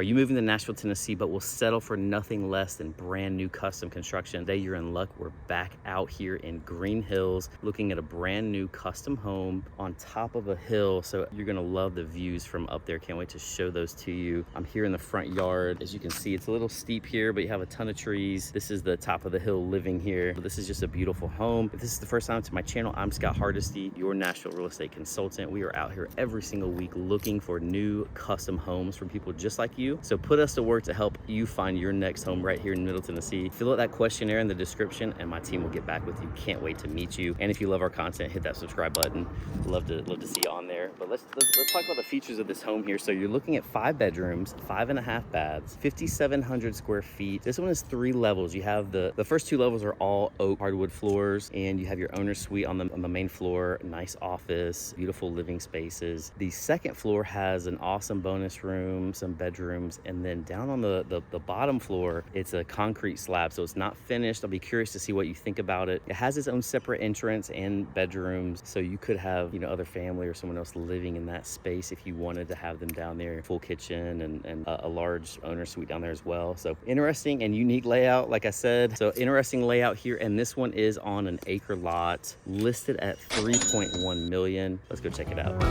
Are you moving to Nashville, Tennessee, but will settle for nothing less than brand new custom construction? Today you're in luck. We're back out here in Green Hills looking at a brand new custom home on top of a hill. So you're gonna love the views from up there. Can't wait to show those to you. I'm here in the front yard. As you can see, it's a little steep here, but you have a ton of trees. This is the top of the hill living here. This is just a beautiful home. If this is the first time to my channel, I'm Scott Hardesty, your Nashville real estate consultant. We are out here every single week looking for new custom homes from people just like you. So put us to work to help you find your next home right here in Middle Tennessee. Fill out that questionnaire in the description and my team will get back with you. Can't wait to meet you. And if you love our content, hit that subscribe button. Love to see you on there. But let's talk about the features of this home here. So you're looking at 5 bedrooms, 5.5 baths, 5,700 square feet. This one is 3 levels. You have the first 2 levels are all oak hardwood floors, and you have your owner's suite on the main floor. Nice office, beautiful living spaces. The second floor has an awesome bonus room, some bedrooms, and then down on the bottom floor, it's a concrete slab, so it's not finished. I'll be curious to see what you think about it. It has its own separate entrance and bedrooms, so you could have, other family or someone else living in that space if you wanted to have them down there. Full kitchen and a large owner suite down there as well. So interesting and unique layout, like I said. So interesting layout here, and this one is on an acre lot, listed at 3.1 million. Let's go check it out.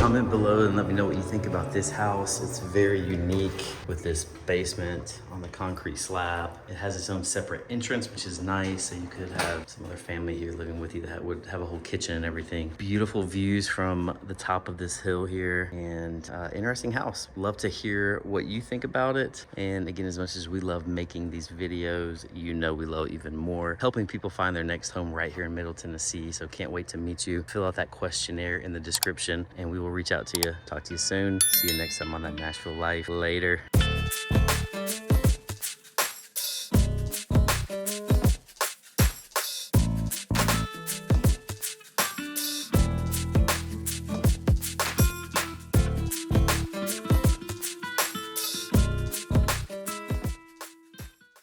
comment below and let me know what you think about this house. It's very unique with this basement on the concrete slab. It has its own separate entrance, which is nice. So you could have some other family here living with you that would have a whole kitchen and everything. Beautiful views from the top of this hill here, and interesting house. Love to hear what you think about it. And again, as much as we love making these videos, you know we love even more helping people find their next home right here in Middle Tennessee. So can't wait to meet you. Fill out that questionnaire in the description and we will reach out to you. Talk to you soon. See you next time on That Nashville Life. Later.